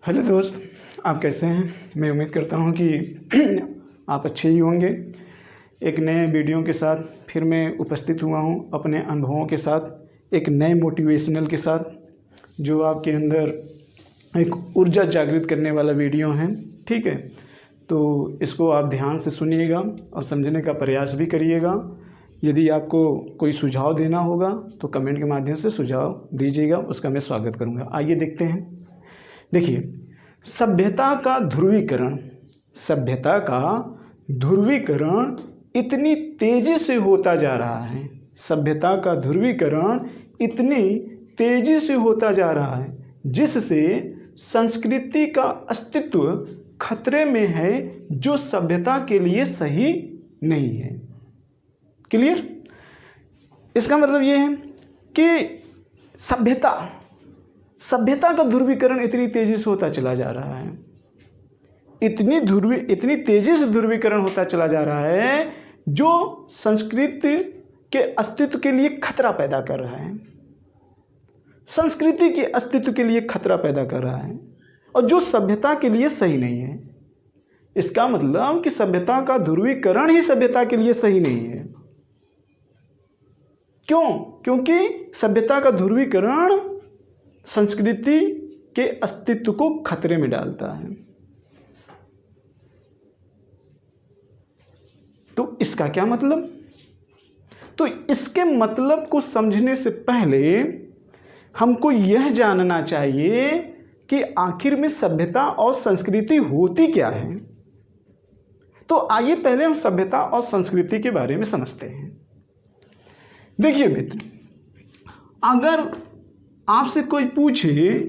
Hello दोस्त, आप कैसे हैं। मैं उम्मीद करता हूं कि आप अच्छे ही होंगे। एक नए वीडियो के साथ फिर मैं उपस्थित हुआ हूं अपने अनुभवों के साथ, एक नए मोटिवेशनल के साथ, जो आपके अंदर एक ऊर्जा जागृत करने वाला वीडियो है। ठीक है, तो इसको आप ध्यान से सुनिएगा और समझने का प्रयास भी करिएगा। यदि आपको कोई सुझाव देना होगा तो कमेंट के माध्यम से सुझाव दीजिएगा, उसका मैं स्वागत करूंगा। आइए देखते हैं। देखिए, सभ्यता का ध्रुवीकरण इतनी तेजी से होता जा रहा है। सभ्यता का ध्रुवीकरण इतनी तेजी से होता जा रहा है जिससे संस्कृति का अस्तित्व खतरे में है, जो सभ्यता के लिए सही नहीं है। क्लियर? इसका मतलब ये है कि सभ्यता का ध्रुवीकरण इतनी तेजी से होता चला जा रहा है, इतनी तेजी से ध्रुवीकरण होता चला जा रहा है, जो संस्कृति के अस्तित्व के लिए खतरा पैदा कर रहा है। संस्कृति के अस्तित्व के लिए खतरा पैदा कर रहा है, और जो सभ्यता के लिए सही नहीं है। इसका मतलब कि सभ्यता का ध्रुवीकरण ही सभ्यता के लिए सही नहीं है। क्यों? क्योंकि सभ्यता का ध्रुवीकरण संस्कृति के अस्तित्व को खतरे में डालता है। तो इसका क्या मतलब? तो इसके मतलब को समझने से पहले हमको यह जानना चाहिए कि आखिर में सभ्यता और संस्कृति होती क्या है। तो आइए पहले हम सभ्यता और संस्कृति के बारे में समझते हैं। देखिए मित्र, अगर आपसे कोई पूछे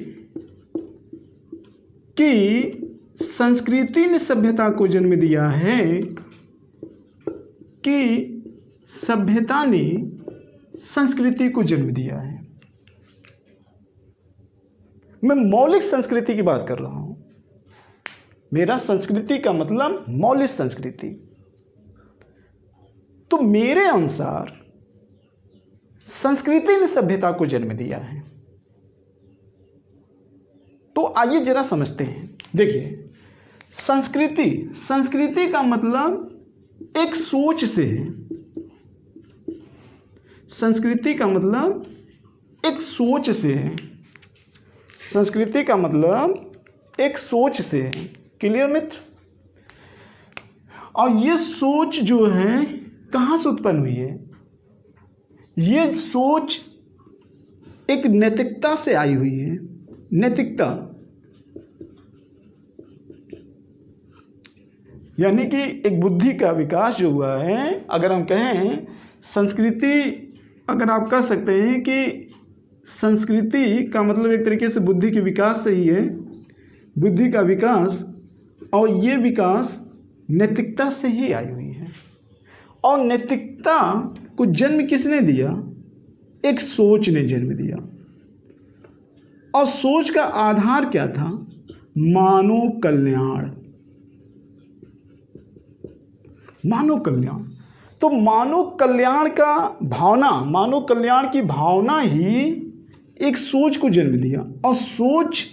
कि संस्कृति ने सभ्यता को जन्म दिया है कि सभ्यता ने संस्कृति को जन्म दिया है, मैं मौलिक संस्कृति की बात कर रहा हूं। मेरा संस्कृति का मतलब मौलिक संस्कृति। तो मेरे अनुसार संस्कृति ने सभ्यता को जन्म दिया है। तो आइए जरा समझते हैं। देखिए, संस्कृति का मतलब एक सोच से है। संस्कृति का मतलब एक सोच से है। संस्कृति का मतलब एक सोच से है। क्लियर मित्र? और ये सोच जो है कहाँ से उत्पन्न हुई है? ये सोच एक नैतिकता से आई हुई है। नैतिकता यानी कि एक बुद्धि का विकास जो हुआ है। अगर हम कहें संस्कृति, अगर आप कह सकते हैं कि संस्कृति का मतलब एक तरीके से बुद्धि के विकास से ही है। बुद्धि का विकास, और ये विकास नैतिकता से ही आई हुई है। और नैतिकता को जन्म किसने दिया? एक सोच ने जन्म दिया। और सोच का आधार क्या था? मानव कल्याण। मानव कल्याण। तो मानव कल्याण का भावना, मानव कल्याण की भावना ही एक सोच को जन्म दिया, और सोच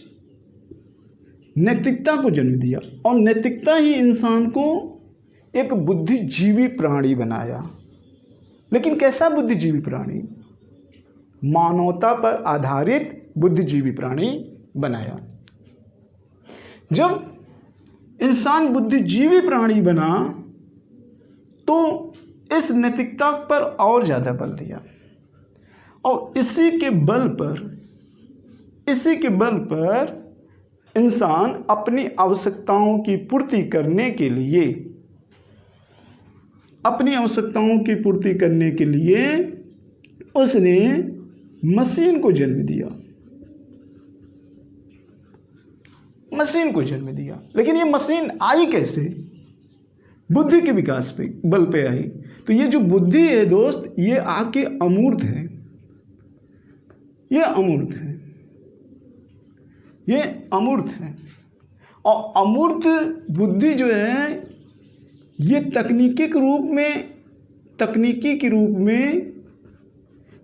नैतिकता को जन्म दिया, और नैतिकता ही इंसान को एक बुद्धिजीवी प्राणी बनाया। लेकिन कैसा बुद्धिजीवी प्राणी? मानवता पर आधारित बुद्धिजीवी प्राणी बनाया। जब इंसान बुद्धिजीवी प्राणी बना तो इस नैतिकता पर और ज़्यादा बल दिया, और इसी के बल पर इंसान अपनी आवश्यकताओं की पूर्ति करने के लिए उसने मशीन को जन्म दिया। लेकिन ये मशीन आई कैसे? बुद्धि के विकास पे, बल पे आई। तो ये जो बुद्धि है दोस्त, ये आके अमूर्त है। ये अमूर्त है। और अमूर्त बुद्धि जो है, ये तकनीकी के रूप में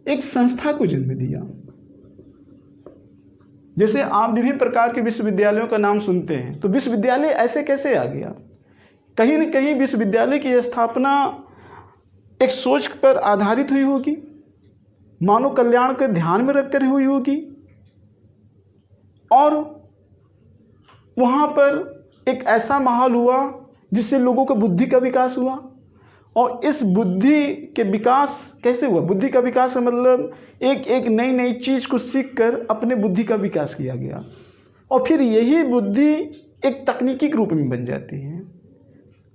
एक संस्था को जन्म दिया। जैसे आप विभिन्न प्रकार के विश्वविद्यालयों का नाम सुनते हैं, तो विश्वविद्यालय ऐसे कैसे आ गया? कहीं न कहीं विश्वविद्यालय की स्थापना एक सोच पर आधारित हुई होगी, मानव कल्याण को ध्यान में रखकर हुई होगी, और वहाँ पर एक ऐसा माहौल हुआ जिससे लोगों का बुद्धि का विकास हुआ। और इस बुद्धि के विकास कैसे हुआ? बुद्धि का विकास का मतलब एक नई नई चीज़ को सीखकर अपने बुद्धि का विकास किया गया, और फिर यही बुद्धि एक तकनीकी के रूप में बन जाती है।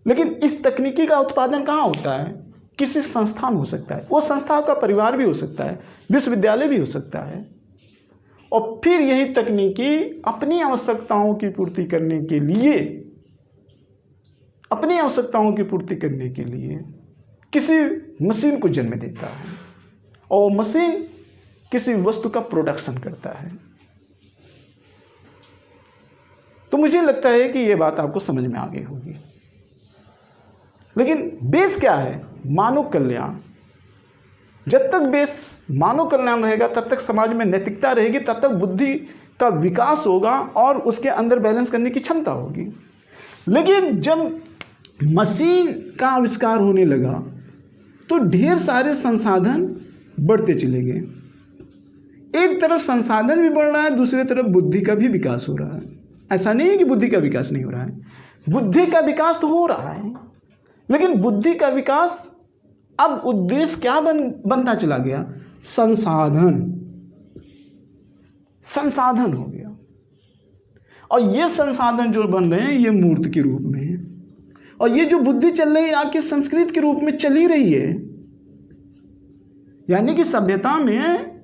लेकिन इस तकनीकी का उत्पादन कहाँ होता है? किसी संस्था में हो सकता है। वो संस्था का परिवार भी हो सकता है, विश्वविद्यालय भी हो सकता है। और फिर यही तकनीकी अपनी आवश्यकताओं की पूर्ति करने के लिए किसी मशीन को जन्म देता है, और मशीन किसी वस्तु का प्रोडक्शन करता है। तो मुझे लगता है कि ये बात आपको समझ में आ गई होगी। लेकिन बेस क्या है? मानव कल्याण। जब तक बेस मानव कल्याण रहेगा तब तक समाज में नैतिकता रहेगी, तब तक बुद्धि का विकास होगा और उसके अंदर बैलेंस करने की क्षमता होगी। लेकिन जब मशीन का आविष्कार होने लगा तो ढेर सारे संसाधन बढ़ते चले गए। एक तरफ संसाधन भी बढ़ रहा है, दूसरी तरफ बुद्धि का भी विकास हो रहा है। ऐसा नहीं है कि बुद्धि का विकास नहीं हो रहा है, बुद्धि का विकास तो हो रहा है, लेकिन बुद्धि का विकास अब उद्देश्य क्या बनता चला गया? संसाधन हो गया। और ये संसाधन जो बन रहे हैं ये मूर्त के रूप में है, और ये जो बुद्धि चल रही है आपकी संस्कृत के रूप में चल ही रही है। यानी कि सभ्यता में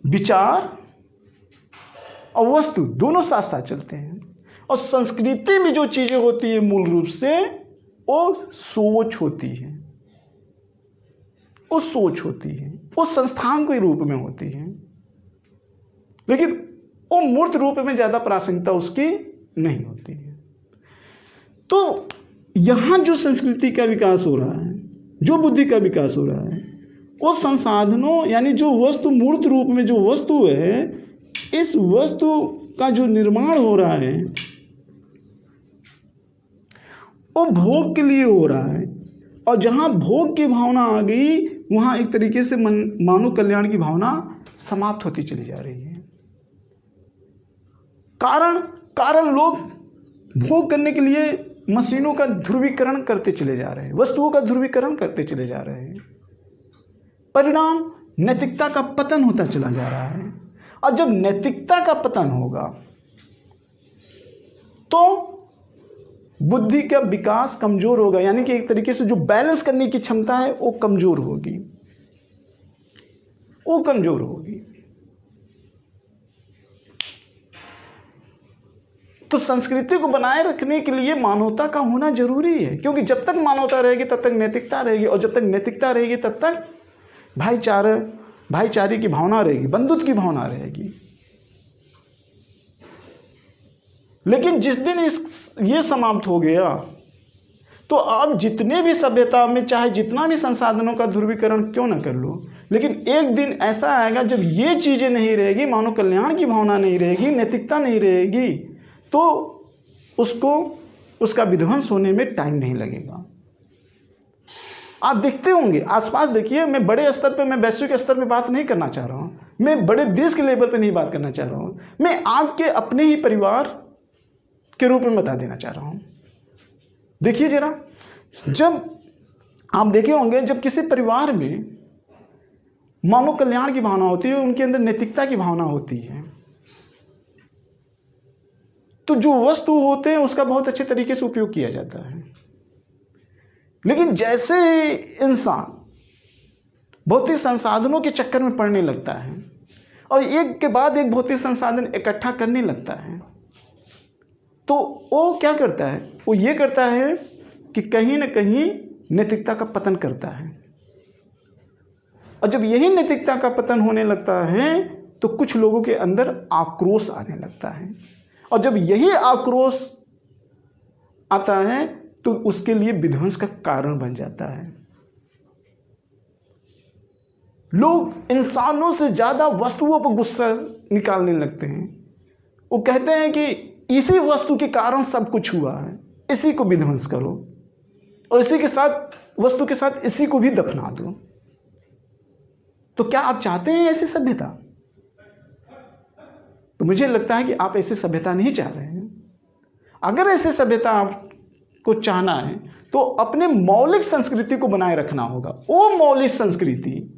विचार और वस्तु दोनों साथ साथ चलते हैं, और संस्कृति में जो चीजें होती है मूल रूप से वो सोच होती है, वो संस्थान के रूप में होती है, लेकिन वो मूर्त रूप में ज्यादा प्रासंगिकता उसकी नहीं होती है। तो यहां जो संस्कृति का विकास हो रहा है, जो बुद्धि का विकास हो रहा है, वो संसाधनों यानी जो वस्तु मूर्त रूप में जो वस्तु है, इस वस्तु का जो निर्माण हो रहा है वो भोग के लिए हो रहा है। और जहां भोग की भावना आ गई वहां एक तरीके से मानव कल्याण की भावना समाप्त होती चली जा रही है। कारण लोग भोग करने के लिए मशीनों का ध्रुवीकरण करते चले जा रहे हैं, वस्तुओं का ध्रुवीकरण करते चले जा रहे हैं। परिणाम नैतिकता का पतन होता चला जा रहा है। और जब नैतिकता का पतन होगा तो बुद्धि का विकास कमजोर होगा, यानी कि एक तरीके से जो बैलेंस करने की क्षमता है वो कमजोर होगी। तो संस्कृति को बनाए रखने के लिए मानवता का होना जरूरी है, क्योंकि जब तक मानवता रहेगी तब तक नैतिकता रहेगी, और जब तक नैतिकता रहेगी तब तक भाईचारे की भावना रहेगी, बंधुत्व की भावना रहेगी। लेकिन जिस दिन ये समाप्त हो गया तो आप जितने भी सभ्यता में चाहे जितना भी संसाधनों का ध्रुवीकरण क्यों न कर लो, लेकिन एक दिन ऐसा आएगा जब ये चीजें नहीं रहेगी, मानव कल्याण की भावना नहीं रहेगी, नैतिकता नहीं रहेगी, तो उसका विध्वंस होने में टाइम नहीं लगेगा। आप देखते होंगे आसपास, देखिए, मैं बड़े स्तर पे, मैं वैश्विक स्तर पे बात नहीं करना चाह रहा हूँ, मैं बड़े देश के लेवल पे नहीं बात करना चाह रहा हूँ, मैं आपके अपने ही परिवार के रूप में बता देना चाह रहा हूँ। देखिए जरा, जब आप देखे होंगे जब किसी परिवार में मानव कल्याण की भावना होती है, उनके अंदर नैतिकता की भावना होती है, तो जो वस्तु होते हैं उसका बहुत अच्छे तरीके से उपयोग किया जाता है। लेकिन जैसे इंसान भौतिक संसाधनों के चक्कर में पड़ने लगता है और एक के बाद एक भौतिक संसाधन इकट्ठा करने लगता है, तो वो क्या करता है? वो ये करता है कि कहीं ना कहीं नैतिकता का पतन करता है। और जब यही नैतिकता का पतन होने लगता है तो कुछ लोगों के अंदर आक्रोश आने लगता है, और जब यही आक्रोश आता है तो उसके लिए विध्वंस का कारण बन जाता है। लोग इंसानों से ज्यादा वस्तुओं पर गुस्सा निकालने लगते हैं। वो कहते हैं कि इसी वस्तु के कारण सब कुछ हुआ है, इसी को विध्वंस करो और इसी के साथ, वस्तु के साथ इसी को भी दफना दो। तो क्या आप चाहते हैं ऐसी सभ्यता? तो मुझे लगता है कि आप ऐसी सभ्यता नहीं चाह रहे हैं। अगर ऐसी सभ्यता आपको चाहना है तो अपने मौलिक संस्कृति को बनाए रखना होगा। वो मौलिक संस्कृति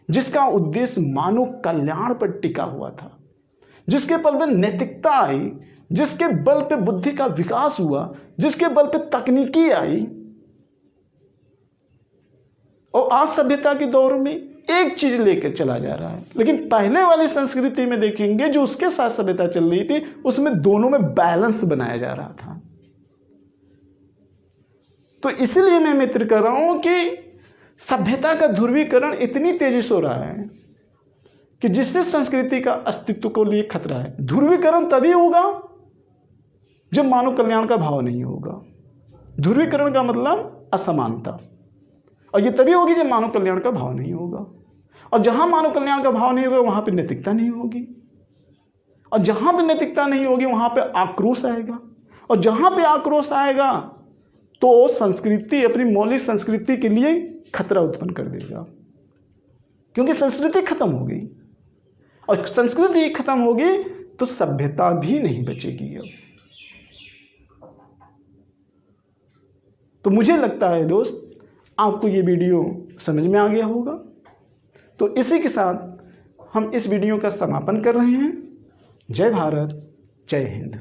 जिसका उद्देश्य मानव कल्याण पर टिका हुआ था, जिसके बल पे नैतिकता आई, जिसके बल पे बुद्धि का विकास हुआ, जिसके बल पे तकनीकी आई। और आज सभ्यता के दौर में एक चीज लेकर चला जा रहा है, लेकिन पहले वाली संस्कृति में देखेंगे जो उसके साथ सभ्यता चल रही थी, उसमें दोनों में बैलेंस बनाया जा रहा था। तो इसलिए मैं मित्र कर रहा हूं कि सभ्यता का ध्रुवीकरण इतनी तेजी से हो रहा है कि जिससे संस्कृति का अस्तित्व को लिए खतरा है। ध्रुवीकरण तभी होगा जब मानव कल्याण का भाव नहीं होगा। ध्रुवीकरण का मतलब असमानता, और ये तभी होगी जब मानव कल्याण का भाव नहीं होगा। और जहां मानव कल्याण का भाव नहीं होगा वहां पे नैतिकता नहीं होगी, और जहां पे नैतिकता नहीं होगी वहां पे आक्रोश आएगा, और जहां पे आक्रोश आएगा तो संस्कृति अपनी मौलिक संस्कृति के लिए खतरा उत्पन्न कर देगा, क्योंकि संस्कृति खत्म हो गई, और संस्कृति खत्म होगी तो सभ्यता भी नहीं बचेगी। अब तो मुझे लगता है दोस्त आपको ये वीडियो समझ में आ गया होगा। तो इसी के साथ हम इस वीडियो का समापन कर रहे हैं। जय भारत, जय हिंद।